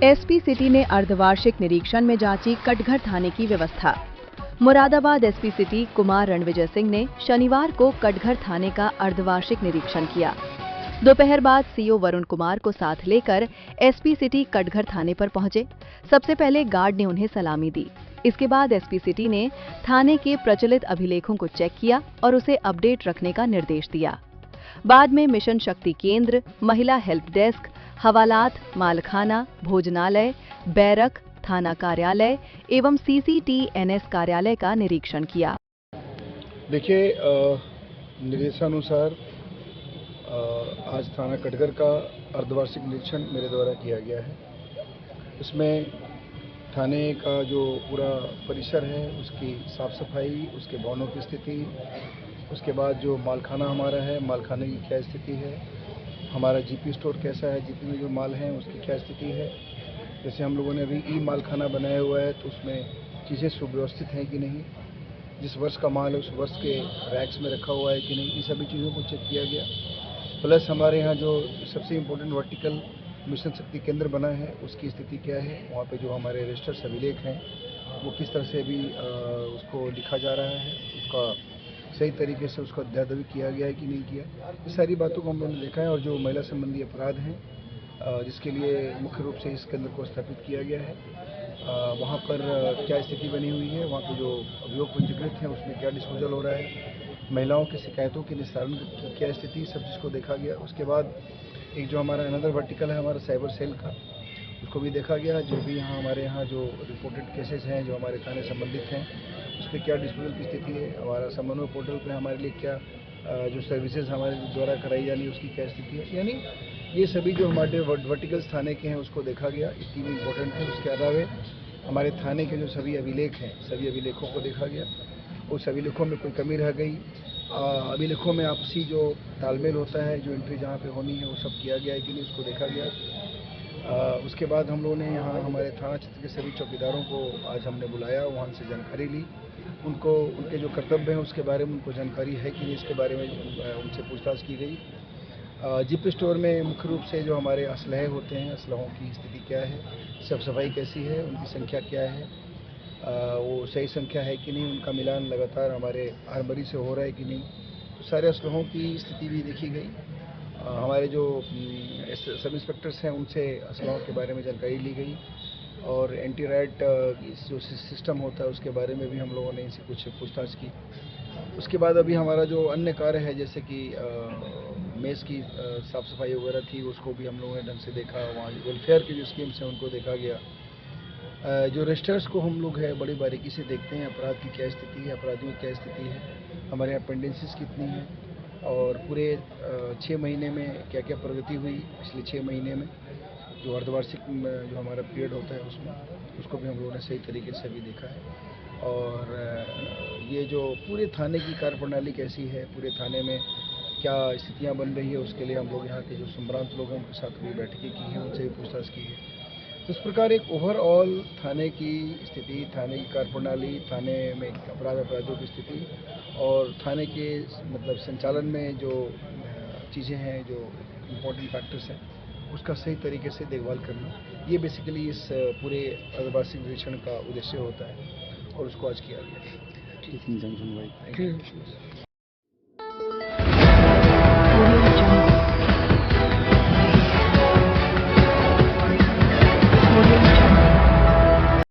SP city ने अर्धवार्षिक निरीक्षण में जांची कटघर थाने की व्यवस्था। मुरादाबाद एसपी सिटी कुमार रणविजय सिंह ने शनिवार को कटघर थाने का अर्धवार्षिक निरीक्षण किया। दोपहर बाद सीओ वरुण कुमार को साथ लेकर एसपी सिटी कटघर थाने पर पहुंचे। सबसे पहले गार्ड ने उन्हें सलामी दी। इसके बाद एसपी सिटी ने थाने के प्रचलित अभिलेखों को चेक किया और उसे अपडेट रखने का निर्देश दिया। बाद में मिशन शक्ति केंद्र, महिला हेल्प डेस्क, हवालात, मालखाना, भोजनालय, बैरक, थाना कार्यालय एवं सीसीटीएनएस कार्यालय का निरीक्षण किया। देखिए, निर्देशानुसार आज थाना कटघर का अर्धवार्षिक निरीक्षण मेरे द्वारा किया गया है। इसमें थाने का जो पूरा परिसर है उसकी साफ सफाई, उसके भवनों की स्थिति, उसके बाद जो मालखाना हमारा है, मालखाने की क्या स्थिति है, हमारा जीपी स्टोर कैसा है, जीपी में जो माल हैं उसकी क्या स्थिति है। जैसे हम लोगों ने अभी ई मालखाना बनाया हुआ है तो उसमें चीज़ें सुव्यवस्थित हैं कि नहीं, जिस वर्ष का माल है उस वर्ष के रैक्स में रखा हुआ है कि नहीं, इन सभी चीज़ों को चेक किया गया। प्लस हमारे यहाँ जो सबसे इम्पोर्टेंट वर्टिकल मिशन शक्ति केंद्र बना है उसकी स्थिति क्या है, वहाँ पे जो हमारे रजिस्टर्स अभिलेख हैं वो किस तरह से अभी उसको लिखा जा रहा है, उसका सही तरीके से उसका अध्यादेश किया गया है कि नहीं किया। इस सारी बातों को हम लोगों ने देखा है। और जो महिला संबंधी अपराध हैं जिसके लिए मुख्य रूप से इस केंद्र को स्थापित किया गया है, वहाँ पर क्या स्थिति बनी हुई है, वहाँ पे जो अभियोग पंजीकृत हैं उसमें क्या डिस्पोजल हो रहा है, महिलाओं की शिकायतों के निस्तारण की क्या स्थिति, सब चीज़ को देखा गया। उसके बाद एक जो हमारा अनदर वर्टिकल है हमारा साइबर सेल का, उसको भी देखा गया। जो भी यहाँ हमारे यहाँ जो रिपोर्टेड केसेस हैं जो हमारे थाने संबंधित हैं उस पर क्या डिस्पोजल की स्थिति है, हमारा समन्वय पोर्टल पे हमारे लिए क्या जो सर्विसेज हमारे द्वारा कराई जानी है उसकी क्या स्थिति है। यानी ये सभी जो हमारे वर्टिकल्स थाने के हैं उसको देखा गया। ये तीन इम्पोर्टेंट है। उसके अलावा हमारे थाने के जो सभी अभिलेख हैं सभी अभिलेखों को देखा गया। उस अभिलेखों में कोई कमी रह गई, अभिलेखों में आपसी जो तालमेल होता है, जो एंट्री जहाँ पे होनी है वो सब किया गया है कि नहीं, उसको देखा गया। उसके बाद हम लोगों ने यहाँ हमारे थाना क्षेत्र के सभी चौकीदारों को आज हमने बुलाया, वहाँ से जानकारी ली, उनको उनके जो कर्तव्य हैं उसके बारे में उनको जानकारी है कि नहीं इसके बारे में उनसे पूछताछ की गई। जीपी स्टोर में मुख्य रूप से जो हमारे असलहे होते हैं, असलहों की स्थिति क्या है, साफ सफाई कैसी है, उनकी संख्या क्या है, वो सही संख्या है कि नहीं, उनका मिलान लगातार हमारे आर्मरी से हो रहा है कि नहीं, तो सारे असलहों की स्थिति भी देखी गई। हमारे जो सब इंस्पेक्टर्स हैं उनसे असलहों के बारे में जानकारी ली गई और एंटी राइट जो सिस्टम होता है उसके बारे में भी हम लोगों ने इनसे कुछ पूछताछ की। उसके बाद अभी हमारा जो अन्य कार्य है जैसे कि मेस की साफ़ सफाई वगैरह थी उसको भी हम लोगों ने ढंग से देखा। वहाँ वेलफेयर की जो स्कीम्स हैं उनको देखा गया। जो रजिस्टर्स को हम लोग है बड़ी बारीकी से देखते हैं, अपराध की क्या स्थिति है, अपराधियों की क्या स्थिति है, हमारे यहाँ पेंडेंसीज कितनी है और पूरे 6 महीने में क्या क्या प्रगति हुई पिछले 6 महीने में, जो अर्धवार्षिक जो हमारा पीरियड होता है उसमें, उसको भी हम लोगों ने सही तरीके से भी देखा है। और ये जो पूरे थाने की कार्यप्रणाली कैसी है, पूरे थाने में क्या स्थितियाँ बन रही है, उसके लिए हम लोग यहाँ के जो संभ्रांत लोग हैं उनके साथ भी बैठकें की हैं, उनसे भी पूछताछ की है। तो इस प्रकार एक ओवरऑल थाने की स्थिति, थाने की कार्यप्रणाली, थाने में अपराधियों की स्थिति और थाने के मतलब संचालन में जो चीज़ें हैं, जो इम्पोर्टेंट फैक्टर्स हैं, उसका सही तरीके से देखभाल करना, ये बेसिकली इस पूरे अर्धवार्षिक निरीक्षण का उद्देश्य होता है और उसको आज किया गया। ठीक है।